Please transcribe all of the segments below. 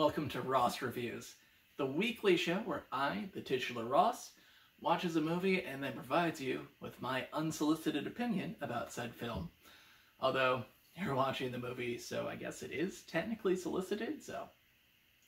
welcome to Ross Reviews, the weekly show where I, the titular Ross, watches a movie and then provides you with my unsolicited opinion about said film. Although, you're watching the movie, so I guess it is technically solicited, so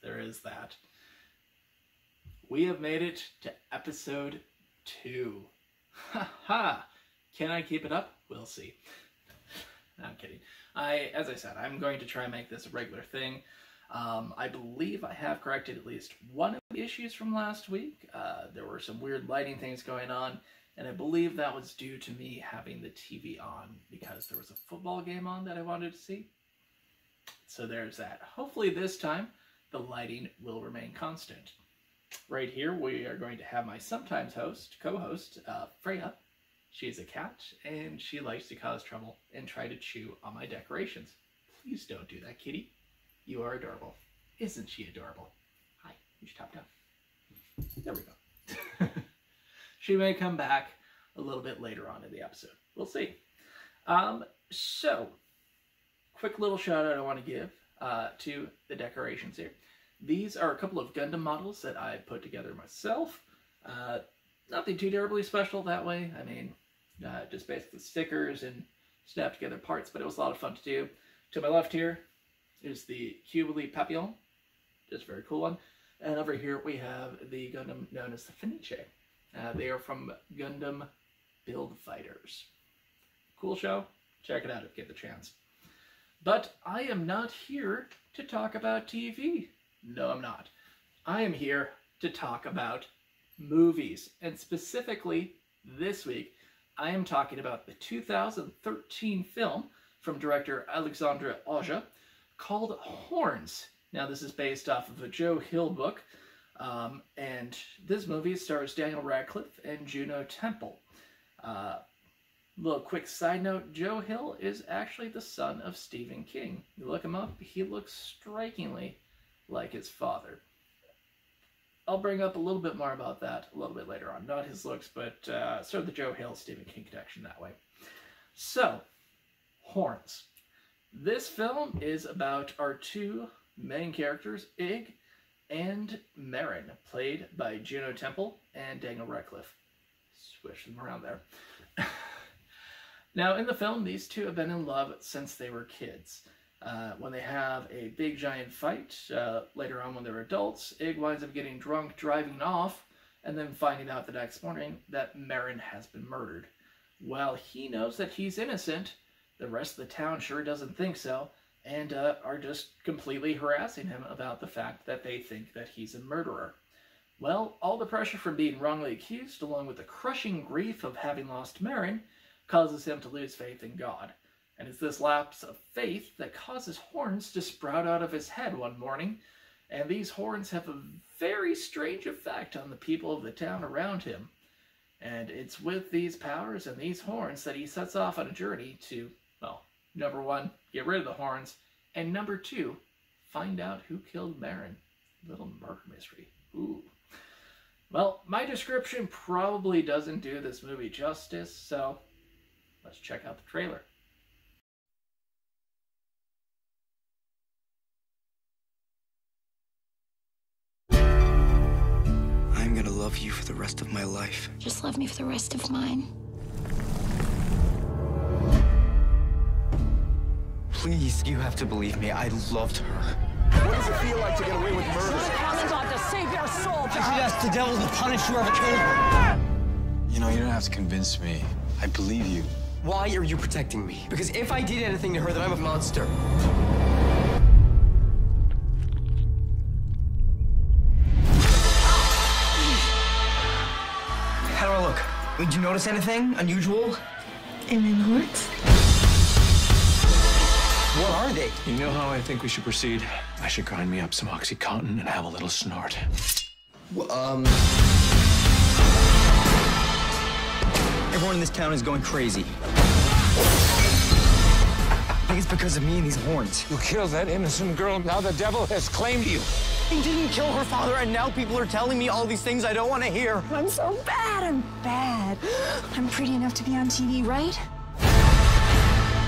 there is that. We have made it to episode 2. Ha ha! Can I keep it up? We'll see. No, I'm kidding. As I said, I'm going to try and make this a regular thing. I believe I have corrected at least one of the issues from last week. There were some weird lighting things going on, and I believe that was due to me having the TV on because there was a football game on that I wanted to see. So there's that. Hopefully this time the lighting will remain constant. Right here we are going to have my sometimes co-host, Freya. She's a cat, and she likes to cause trouble and try to chew on my decorations. Please don't do that, kitty. You are adorable. Isn't she adorable? Hi, you should top down. There we go. She may come back a little bit later on in the episode. We'll see. So, quick little shout out I want to give to the decorations here. These are a couple of Gundam models that I put together myself. Nothing too terribly special that way. I mean, just basically stickers and snap together parts, but it was a lot of fun to do. To my left here is the Cubely Papillon, just a very cool one. And over here we have the Gundam known as the Fenice. They are from Gundam Build Fighters. Cool show. Check it out if you get the chance. But I am not here to talk about TV. No, I'm not. I am here to talk about movies. And specifically, this week, I am talking about the 2013 film from director Alexandre Aja called Horns. Now, this is based off of a Joe Hill book, and this movie stars Daniel Radcliffe and Juno Temple. Little quick side note, Joe Hill is actually the son of Stephen King. You look him up, he looks strikingly like his father. I'll bring up a little bit more about that a little bit later on. Not his looks, but sort of the Joe Hill, Stephen King connection that way. So, Horns. This film is about our two main characters, Ig and Marin, played by Juno Temple and Daniel Radcliffe. Swish them around there. Now, in the film, these two have been in love since they were kids. When they have a big giant fight, later on when they're adults, Ig winds up getting drunk, driving off, and then finding out the next morning that Marin has been murdered. While he knows that he's innocent, the rest of the town sure doesn't think so, and are just completely harassing him about the fact that they think that he's a murderer. Well, all the pressure from being wrongly accused, along with the crushing grief of having lost Marin, causes him to lose faith in God. And it's this lapse of faith that causes horns to sprout out of his head one morning, and these horns have a very strange effect on the people of the town around him. And it's with these powers and these horns that he sets off on a journey to, well, number 1, get rid of the horns, and number 2, find out who killed Marin. Little murder mystery. Ooh. Well, my description probably doesn't do this movie justice, so let's check out the trailer. I'm gonna love you for the rest of my life. Just love me for the rest of mine. Please, you have to believe me. I loved her. What does it feel like to get away with murder? God to save your soul. I should ask the devil to punish whoever killed her. You know, you don't have to convince me. I believe you. Why are you protecting me? Because if I did anything to her, then I'm a monster. How do I look? Did you notice anything unusual? And then horns? What are they? You know how I think we should proceed? I should grind me up some OxyContin and have a little snort. Everyone in this town is going crazy. I think it's because of me and these horns. You killed that innocent girl. Now the devil has claimed you. He didn't kill her father, and now people are telling me all these things I don't want to hear. I'm so bad. I'm bad. I'm pretty enough to be on TV, right?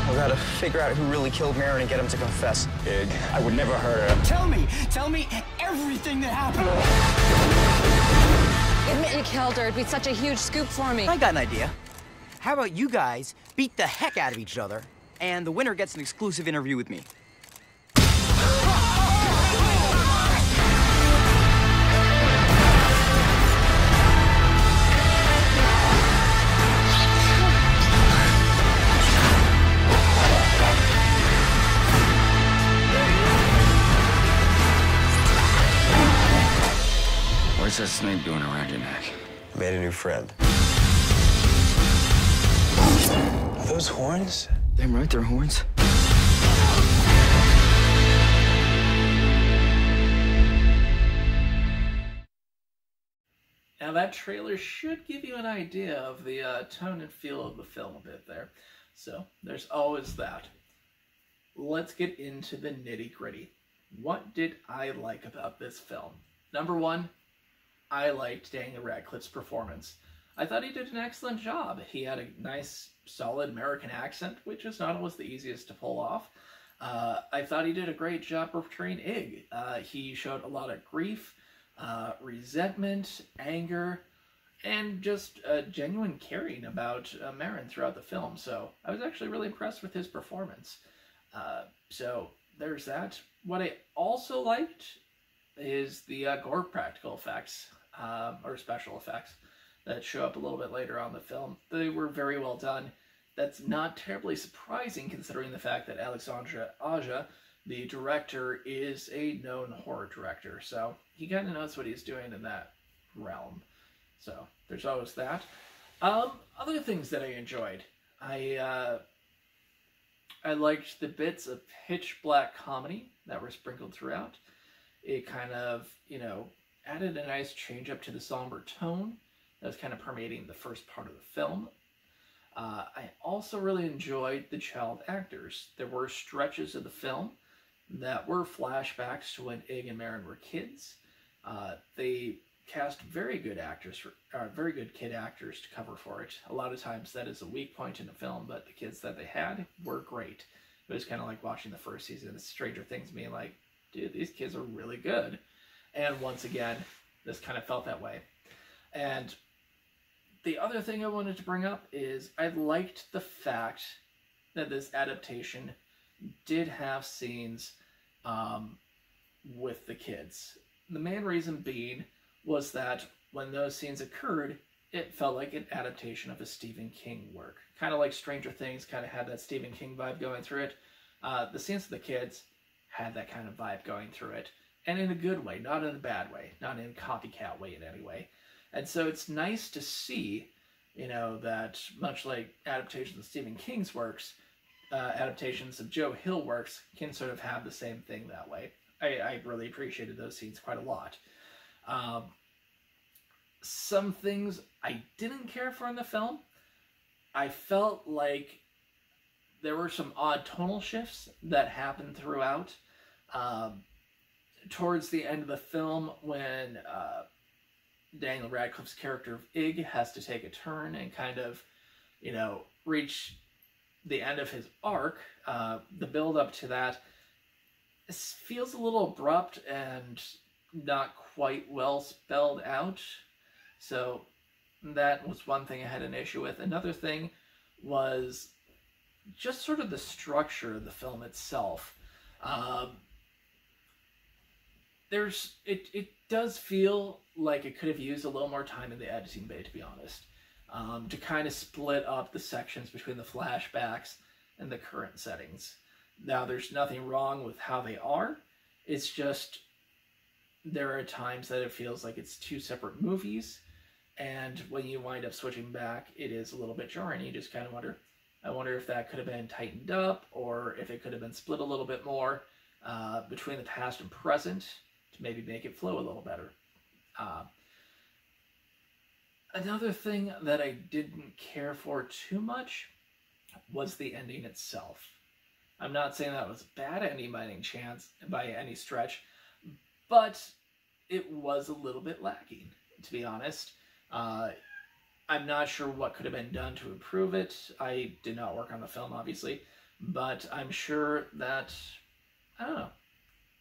We gotta figure out who really killed Marin and get him to confess. Ig, I would never hurt her. Tell me everything that happened. Admit you killed her. It'd be such a huge scoop for me. I got an idea. How about you guys beat the heck out of each other, and the winner gets an exclusive interview with me? What's that snake doing around your neck? Made a new friend. Are those horns? Damn right, they're horns. Now that trailer should give you an idea of the tone and feel of the film a bit there. So there's always that. Let's get into the nitty-gritty. What did I like about this film? Number one, I liked Daniel Radcliffe's performance. I thought he did an excellent job. He had a nice, solid American accent, which is not always the easiest to pull off. I thought he did a great job portraying Ig. He showed a lot of grief, resentment, anger, and just genuine caring about Marin throughout the film. So I was actually really impressed with his performance. So there's that. What I also liked is the gore practical effects, or special effects, that show up a little bit later on in the film. They were very well done. That's not terribly surprising considering the fact that Alexandre Aja, the director, is a known horror director. So he kind of knows what he's doing in that realm. So there's always that. Other things that I enjoyed. I liked the bits of pitch black comedy that were sprinkled throughout. It kind of, added a nice change up to the somber tone that was kind of permeating the first part of the film. I also really enjoyed the child actors. There were stretches of the film that were flashbacks to when Ig and Marin were kids. They cast very good kid actors to cover for it. A lot of times that is a weak point in the film, but the kids that they had were great. It was kind of like watching the first season of Stranger Things, being like, dude, these kids are really good. And once again, this kind of felt that way. And the other thing I wanted to bring up is I liked the fact that this adaptation did have scenes with the kids. The main reason being was that when those scenes occurred, it felt like an adaptation of a Stephen King work. Kind of like Stranger Things kind of had that Stephen King vibe going through it. The scenes with the kids had that kind of vibe going through it. And in a good way, not in a bad way, not in a copycat way in any way. And so it's nice to see, that much like adaptations of Stephen King's works, adaptations of Joe Hill works can sort of have the same thing that way. I really appreciated those scenes quite a lot. Some things I didn't care for in the film. I felt like there were some odd tonal shifts that happened throughout. Towards the end of the film, when Daniel Radcliffe's character of Ig has to take a turn and kind of, reach the end of his arc, the build up to that feels a little abrupt and not quite well spelled out. So that was one thing I had an issue with. Another thing was just sort of the structure of the film itself. It does feel like it could have used a little more time in the editing bay, to be honest, to kind of split up the sections between the flashbacks and the current settings. Now, there's nothing wrong with how they are. It's just there are times that it feels like it's two separate movies, and when you wind up switching back, it is a little bit jarring. You just kind of wonder, I wonder if that could have been tightened up, or if it could have been split a little bit more between the past and present to maybe make it flow a little better. Another thing that I didn't care for too much was the ending itself. I'm not saying that was a bad ending by any stretch, but it was a little bit lacking, to be honest. I'm not sure what could have been done to improve it. I did not work on the film, obviously, but I'm sure that, I don't know,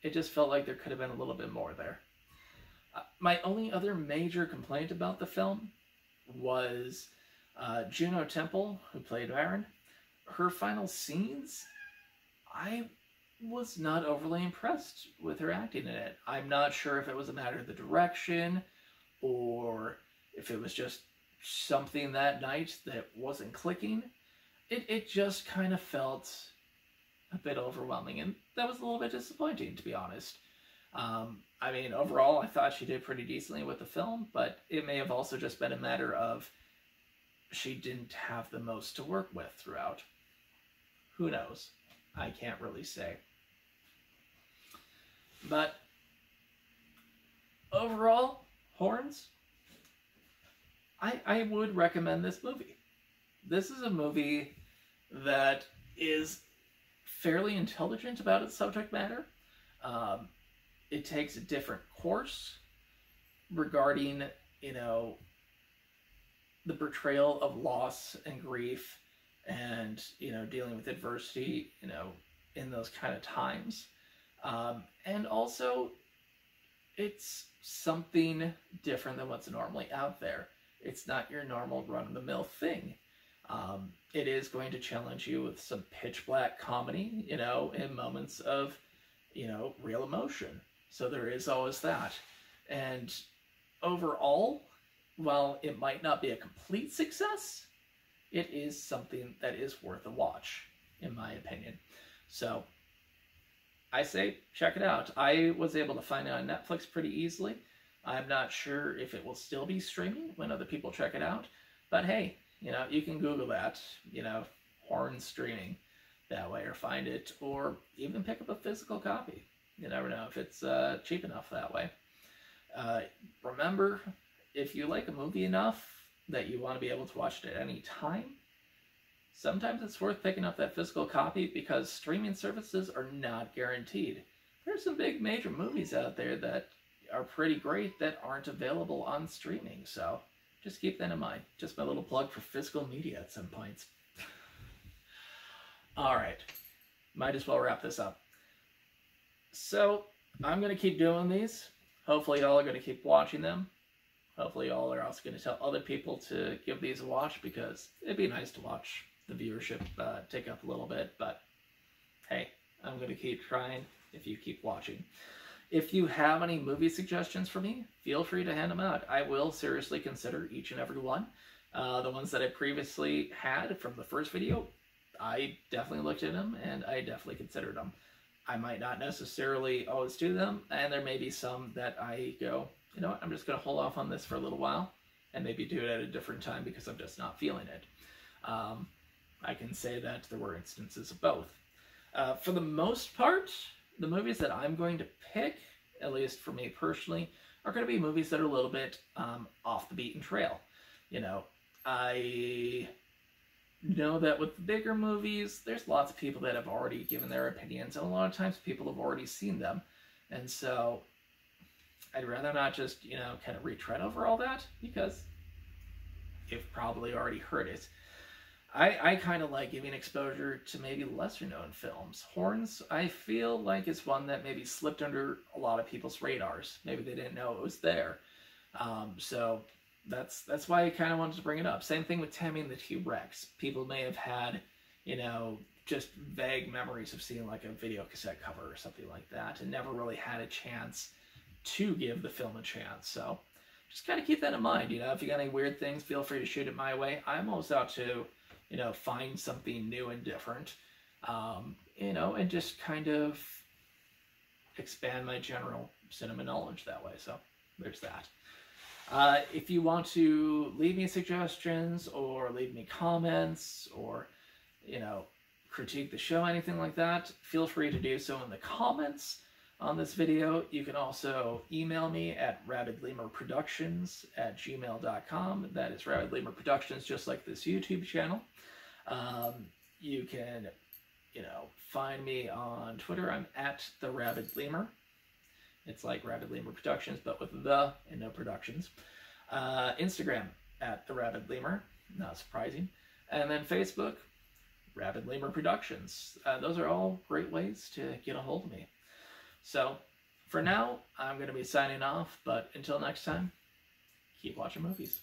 it just felt like there could have been a little bit more there. My only other major complaint about the film was Juno Temple, who played Baron. Her final scenes, I was not overly impressed with her acting in it. I'm not sure if it was a matter of the direction or if it was just something that night that wasn't clicking. It just kind of felt a bit overwhelming, and that was a little bit disappointing, to be honest. I mean, overall, I thought she did pretty decently with the film, but it may have also just been a matter of she didn't have the most to work with throughout. Who knows? I can't really say. But overall, Horns, I would recommend this movie. This is a movie that is fairly intelligent about its subject matter. It takes a different course regarding, you know, the portrayal of loss and grief and, you know, dealing with adversity, you know, in those kind of times. And also, it's something different than what's normally out there. It's not your normal run-of-the-mill thing. It is going to challenge you with some pitch black comedy, you know, in moments of, you know, real emotion. So there is always that. And overall, while it might not be a complete success, it is something that is worth a watch, in my opinion. So I say check it out. I was able to find it on Netflix pretty easily. I'm not sure if it will still be streaming when other people check it out, but hey, you know, you can Google that, you know, Horn streaming that way, or find it, or even pick up a physical copy. You never know if it's cheap enough that way. Remember, if you like a movie enough that you want to be able to watch it at any time, sometimes it's worth picking up that physical copy, because streaming services are not guaranteed. There's some big major movies out there that are pretty great that aren't available on streaming, so just keep that in mind. Just my little plug for physical media at some points. Alright, might as well wrap this up. So, I'm going to keep doing these. Hopefully y'all are going to keep watching them. Hopefully y'all are also going to tell other people to give these a watch, because it'd be nice to watch the viewership tick up a little bit, but hey, I'm going to keep trying if you keep watching. If you have any movie suggestions for me, feel free to hand them out. I will seriously consider each and every one. The ones that I previously had from the first video, I definitely looked at them and I definitely considered them. I might not necessarily always do them, and there may be some that I go, you know what, I'm just going to hold off on this for a little while and maybe do it at a different time because I'm just not feeling it. I can say that there were instances of both. For the most part, the movies that I'm going to pick, at least for me personally, are going to be movies that are a little bit off the beaten trail. You know, I know that with bigger movies, there's lots of people that have already given their opinions, and a lot of times people have already seen them. And so I'd rather not just, you know, kind of retread over all that, because you've probably already heard it. I kind of like giving exposure to maybe lesser known films. Horns, I feel like, is one that maybe slipped under a lot of people's radars. Maybe they didn't know it was there. So that's why I kind of wanted to bring it up. Same thing with Tammy and the T-Rex. People may have had, you know, just vague memories of seeing like a video cassette cover or something like that, and never really had a chance to give the film a chance. So just kind of keep that in mind. You know, if you got any weird things, feel free to shoot it my way. I'm always out to, you know, find something new and different, you know, and just kind of expand my general cinema knowledge that way. So there's that. If you want to leave me suggestions or leave me comments or, you know, critique the show, anything like that, feel free to do so in the comments on this video. You can also email me at rabidlemurproductions@gmail.com. That is Rabid Lemur Productions, just like this YouTube channel. You can, you know, find me on Twitter. I'm at the Rabid Lemur. It's like Rabid Lemur Productions, but with the and no productions. Instagram at The Rabid Lemur, not surprising. And then Facebook, Rabid Lemur Productions. Those are all great ways to get a hold of me. So, for now, I'm going to be signing off, but until next time, keep watching movies.